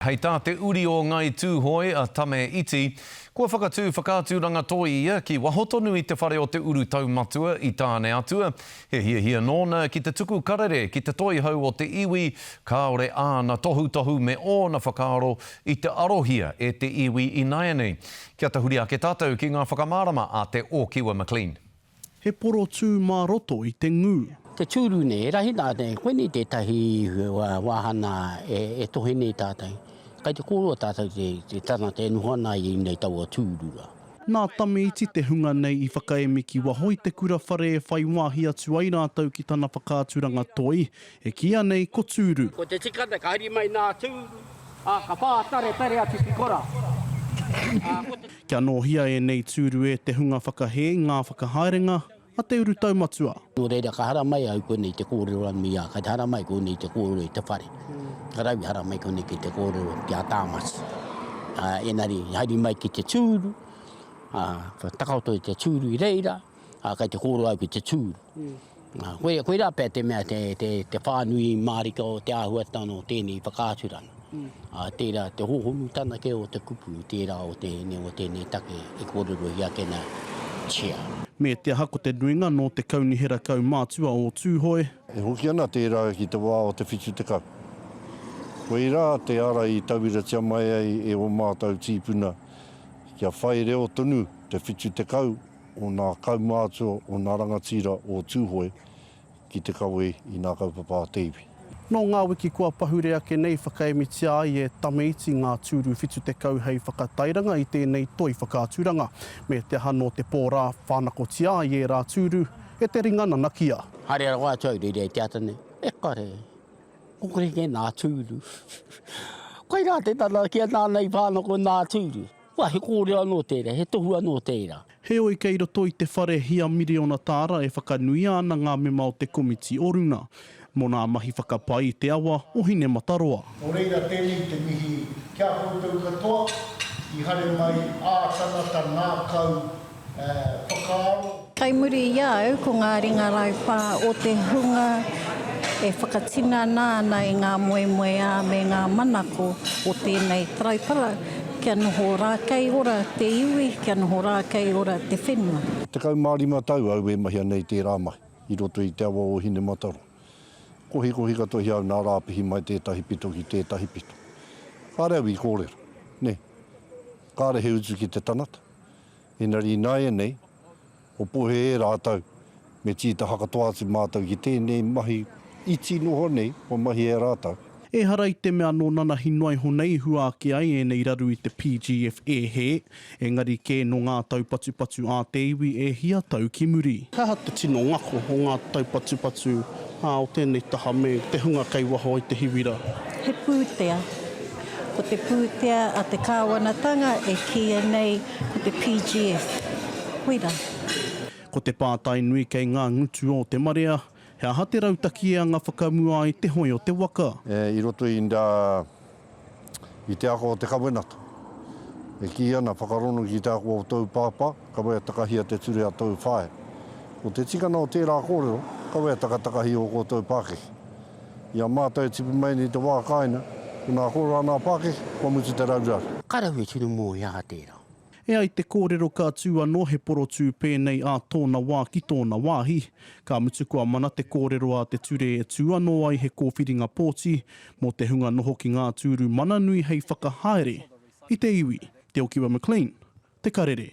Hei tā te uri o ngai tūhoi a tame iti, kua whakatūranga toi ia ki wahotonu i te whare o te uru taumatua i tāne atua. He hia nōna ki te tuku karere, ki te toi hau o te iwi, kaore āna tohu me ōna whakaaro i te arohia e te iwi i Naianei. Kia te huri ake tātou ki ngā whakamārama a te o Kiwa McLean. He poro tū mā roto i te ngū. Te tūru ne, rahi nā te, koe ni te tahi wāhana e tohe ne tātai. Kai te kōrua tātou te tana te nuhana i nei tau a tūrura. Nā tame iti te hunga nei i whakaemi ki wahoi te kura whare e whai wāhi atu ai rātou ki tana whakāturanga toi, e kia nei ko tūru. Ko te tikata ka hiri mai nā tūru, ka pātare atu ki kora. Kia nohia e nei tūru e te hunga whakahe, ngā whakahaerenga, a te uru taumatua. Nō reira ka hara mai au konei te kōrero anmi a, kai te hara mai konei te kōrero i te whare. Ka rawi hara mai konei ki te kōrero ki a tāmasi. Enari, hairi mai ki te tūru, takauto i te tūru i reira, kai te kōrero au ki te tūru. Koe rā pēr te mea te whānui mārika o te āhuatano tēnei whakāturana. Tērā te hohonu tana ke o te kupu, tērā o tēnei take e kōrero i ake nā chia. Me te hako te nuinga no te kaunihera kau mātua o tūhoi. E hoki ana tērā ki te wā o te whitu te kau. Koe rā te ara i tauira tia mai ai e o mātou tīpuna. Kia whai reo tonu te whitu te kau o nā kau mātua o nā rangatira o tūhoi ki te kaue i nā kaupapa teiwi. No ngā wiki kua pahure ake nei whakaemi tia ai e tame iti ngā tūru whitu te kau hei whakatairanga i tēnei toi whakāturanga. Me te hano te pōrā whānako tia ai e rā tūru e te ringana nakia. Hare ara wā tau rei te atane, e kare, kukore ke nā tūru. Kai rā te tana kia nānei whānako nā tūru. Wā he kōre anō tērā, he tohu anō tērā. He oi kei roto i te whare hia miriona tāra e whakanui ana ngā mema o te komiti oruna. Mō nā mahi whakapai i te awa o hine mataroa. O reira tēnei te mihi kia koutou katoa, i hare mai ātanata nā kau whakaaro. Kai muri iau ko ngā ringa rai pā o te hunga e whakatina nāna i ngā moe a me ngā manako o tēnei traipara. Kia noho rā kei ora te iwi, kia noho rā kei ora te whenua. Te kau mārima tau au e mahi anei te rāmai, i roto i te awa o hine mataro. Kohi katohi au nā rāpihi mai tētahi pito ki tētahi pito. Kāre au i kōrero, ne. Kāre he utu ki te tanata. Enari Naianei, o pohe e rātau, me tīta hakatoatu mātau ki tēnei mahi iti noho nei, o mahi e rātau. E hara i te mea no nana hinoi honei hua ake ai e nei raru i te PGF e he, engari ke no ngā taupatu a te iwi e hia tau ki muri. Kaha te tino ngako o ngā taupatu o tēnei taha me te hunga kei waho i te hiwira. He pūtea. Ko te pūtea a te kāwanatanga e kia nei ko te PGF. Huira. Ko te pātai nui kei ngā ngutu o te marea, he aha te rautaki e ngā whakamua i te hoi o te waka. I roto i te ako o te kawenata. E ki ana whakarono ki te ako o tau pāpā, kawea takahia te ture a tau whae. O te tikana o tērā kōrero, kawea takatakahi o ko tau pākehi. Ia mātou tipu mai ni te wā kaina, ko nā kōrero anā pākehi, kua mutu te raurara. Karahui tunu mō ia tērā. E ai te kōrero ka tū anō he poro tū pēnei a tōna wā ki tōna wāhi. Ka mutu kua mana te kōrero a te ture e tū anō ai he kōwhiringa pōti, mō te hunga noho ki ngā tūru mananui hei whakahaere. I te iwi, te o Kiwa McLean, te karere.